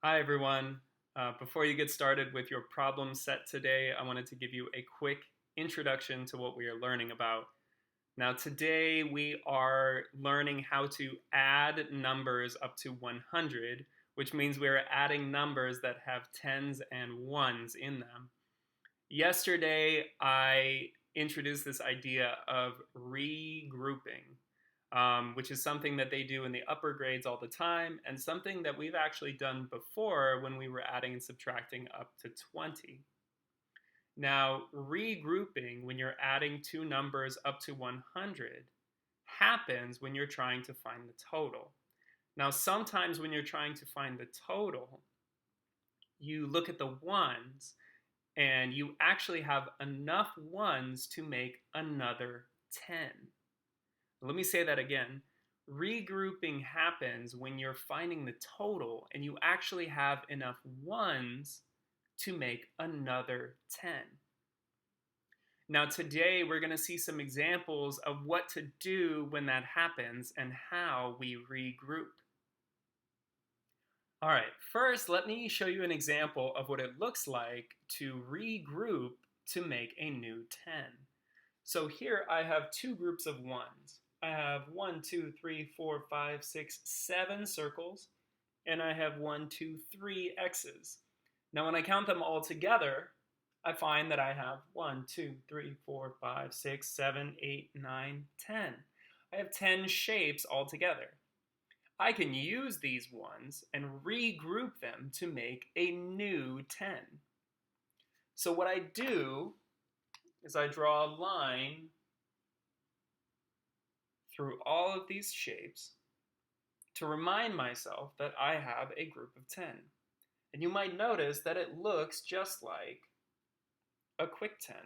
Hi everyone. Before you get started with your problem set today, I wanted to give you a quick introduction to what we are learning about. Now today we are learning how to add numbers up to 100, which means we are adding numbers that have tens and ones in them. Yesterday I introduced this idea of regrouping, which is something that they do in the upper grades all the time, and something that we've actually done before when we were adding and subtracting up to 20. Now, regrouping, when you're adding two numbers up to 100, happens when you're trying to find the total. Now, sometimes when you're trying to find the total, you look at the ones and you actually have enough ones to make another 10. Let me say that again. Regrouping happens when you're finding the total and you actually have enough ones to make another 10. Now today we're going to see some examples of what to do when that happens and how we regroup. All right, first let me show you an example of what it looks like to regroup to make a new 10. So here I have two groups of ones. I have 1, 2, 3, 4, 5, 6, 7 circles, and I have 1, 2, 3 X's. Now when I count them all together, I find that I have 1, 2, 3, 4, 5, 6, 7, 8, 9, 10. I have 10 shapes altogether. I can use these ones and regroup them to make a new 10. So what I do is I draw a line through all of these shapes to remind myself that I have a group of 10. And you might notice that it looks just like a quick 10.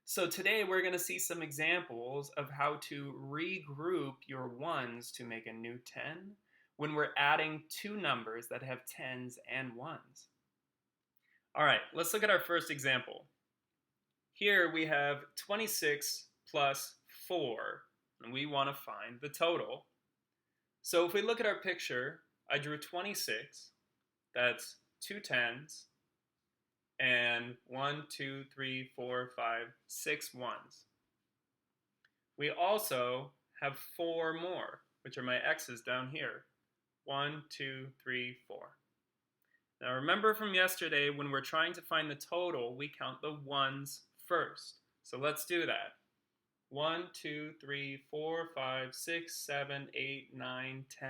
So today we're going to see some examples of how to regroup your ones to make a new 10 when we're adding two numbers that have tens and ones. All right, let's look at our first example. Here we have 26 plus 4, and we want to find the total. So if we look at our picture, I drew 26, that's two tens, and 1, 2, 3, 4, 5, 6 ones. We also have 4 more, which are my X's down here. 1, 2, 3, 4. Now remember from yesterday, when we're trying to find the total, we count the ones first. So let's do that. 1, 2, 3, 4, 5, 6, 7, 8, 9, 10.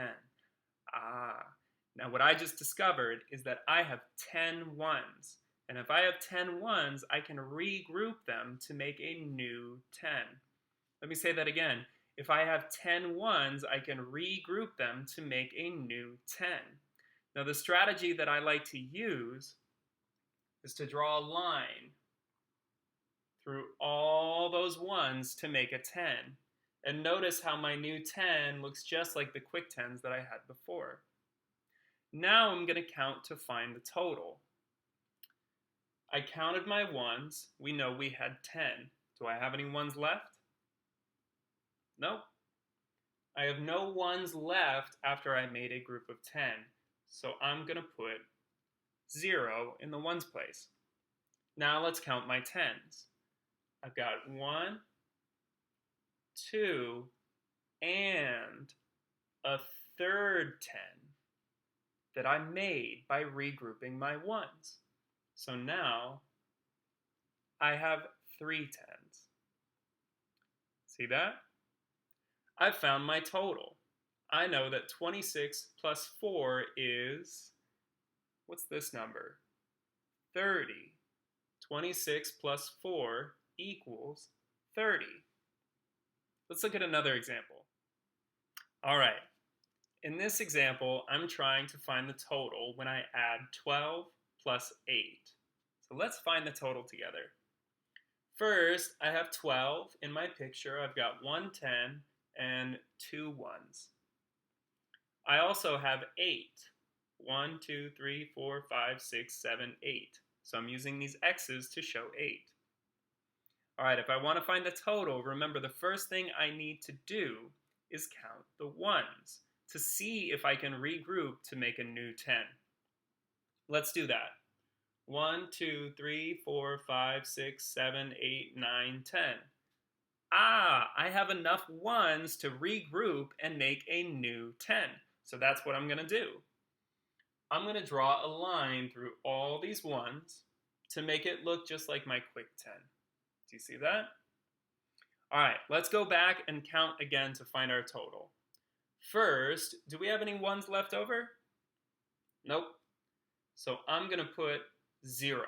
Now what I just discovered is that I have 10 ones. And if I have 10 ones, I can regroup them to make a new 10. Let me say that again. If I have 10 ones, I can regroup them to make a new 10. Now the strategy that I like to use is to draw a line through all those ones to make a 10. And notice how my new 10 looks just like the quick 10s that I had before. Now I'm going to count to find the total. I counted my ones. We know we had 10. Do I have any ones left? Nope. I have no ones left after I made a group of 10. So I'm going to put 0 in the ones place. Now let's count my tens. I've got 1, 2, and a third 10 that I made by regrouping my ones. So now I have 3 tens. See that? I've found my total. I know that 26 plus 4 is, what's this number? 30. 26 plus 4 equals 30. Let's look at another example. All right. In this example, I'm trying to find the total when I add 12 plus 8. So let's find the total together. First, I have 12 in my picture. I've got 1 10 and 2 ones. I also have 8. 1, 2, 3, 4, 5, 6, 7, 8. So I'm using these X's to show 8. All right, if I want to find the total, remember the first thing I need to do is count the ones. to see if I can regroup to make a new 10. Let's do that. 1, 2, 3, 4, 5, 6, 7, 8, 9, 10. I have enough ones to regroup and make a new 10. So that's what I'm going to do. I'm going to draw a line through all these ones to make it look just like my quick 10. Do you see that? All right, let's go back and count again to find our total. First, do we have any ones left over? Nope. So I'm going to put 0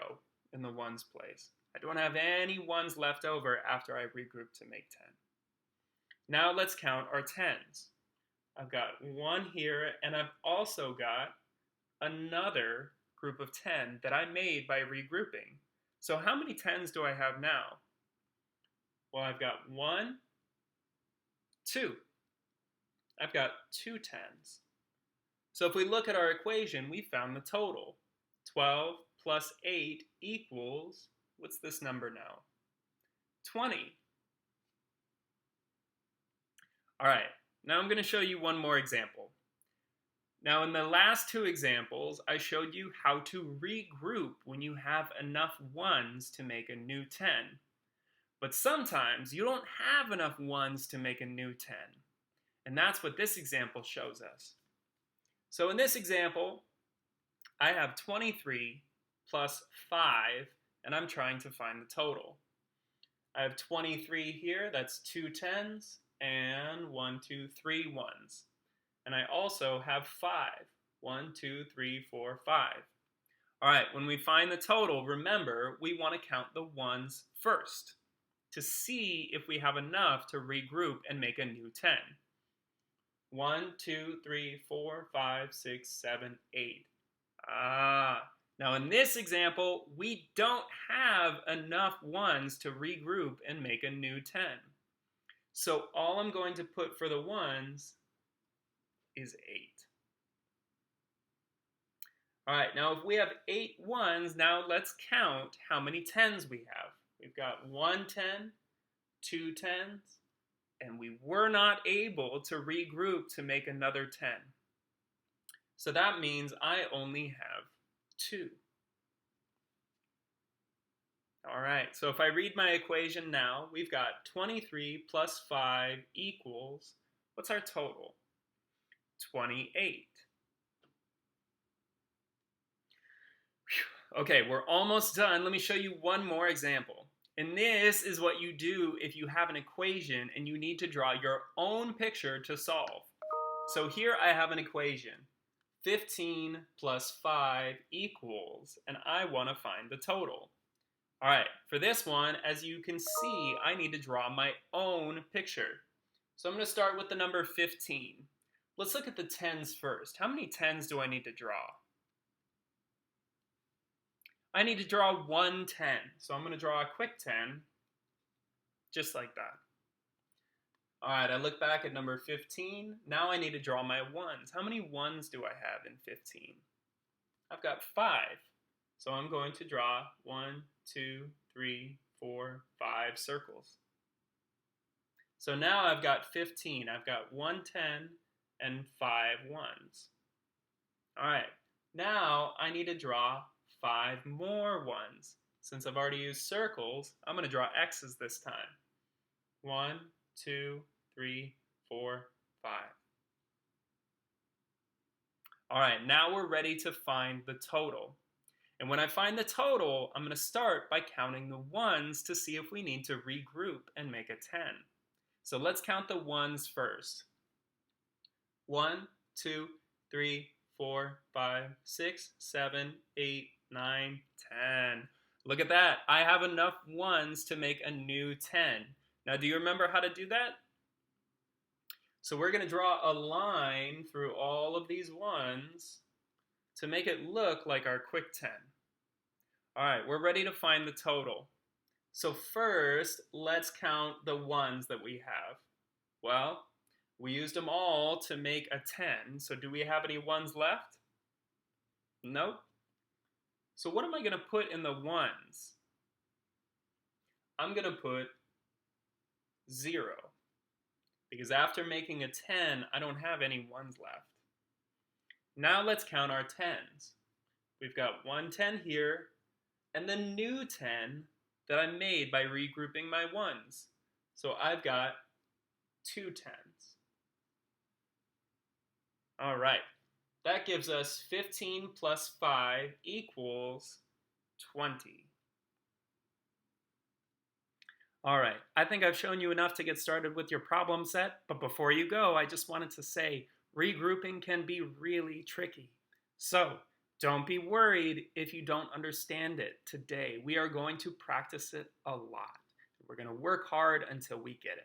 in the ones place. I don't have any ones left over after I regroup to make 10. Now let's count our 10s. I've got 1 here, and I've also got another group of 10 that I made by regrouping. So how many 10s do I have now? Well, I've got 1, 2. I've got 2 10s. So if we look at our equation, we found the total. 12 plus 8 equals, what's this number now? 20. All right, now I'm going to show you one more example. Now in the last 2 examples, I showed you how to regroup when you have enough ones to make a new 10. But sometimes you don't have enough ones to make a new 10. And that's what this example shows us. So in this example, I have 23 plus 5, and I'm trying to find the total. I have 23 here, that's 2 10s, and 1, 2, 3 ones. And I also have 5. 1, 2, 3, 4, 5. All right, when we find the total, remember, we want to count the ones first to see if we have enough to regroup and make a new 10. 1, 2, 3, 4, 5, 6, 7, 8. Now in this example, we don't have enough ones to regroup and make a new 10. So all I'm going to put for the ones is 8. All right, now if we have 8 ones, now let's count how many 10s we have. We've got 1 10, 2 10s, and we were not able to regroup to make another 10. So that means I only have 2. All right, so if I read my equation now, we've got 23 plus 5 equals, what's our total? 28. Okay, we're almost done. Let me show you one more example. And this is what you do if you have an equation and you need to draw your own picture to solve. So here I have an equation. 15 plus 5 equals, and I want to find the total. All right, for this one, as you can see, I need to draw my own picture. So I'm going to start with the number 15. Let's look at the 10s first. How many 10s do I need to draw? I need to draw 1 10. So I'm going to draw a quick 10, just like that. All right, I look back at number 15. Now I need to draw my ones. How many ones do I have in 15? I've got 5. So I'm going to draw 1, 2, 3, 4, 5 circles. So now I've got 15. I've got 1 10 and 5 ones. All right, now I need to draw 5 more ones. Since I've already used circles, I'm going to draw X's this time. 1, 2, 3, 4, 5. All right, now we're ready to find the total. And when I find the total, I'm going to start by counting the ones to see if we need to regroup and make a 10. So let's count the ones first. 1, 2, 3, 4, 5, 6, 7, 8, 9, 10. Look at that. I have enough ones to make a new 10. Now, do you remember how to do that? So we're going to draw a line through all of these ones to make it look like our quick 10. All right, we're ready to find the total. So first, let's count the ones that we have. Well, we used them all to make a 10, so do we have any ones left? Nope. So what am I going to put in the ones? I'm going to put 0. because after making a 10, I don't have any 1s left. Now let's count our 10s. We've got one 10 here, and the new 10 that I made by regrouping my 1s. So I've got two 10s. All right, that gives us 15 plus 5 equals 20. All right, I think I've shown you enough to get started with your problem set, but before you go, I just wanted to say regrouping can be really tricky. So don't be worried if you don't understand it today. We are going to practice it a lot. We're going to work hard until we get it.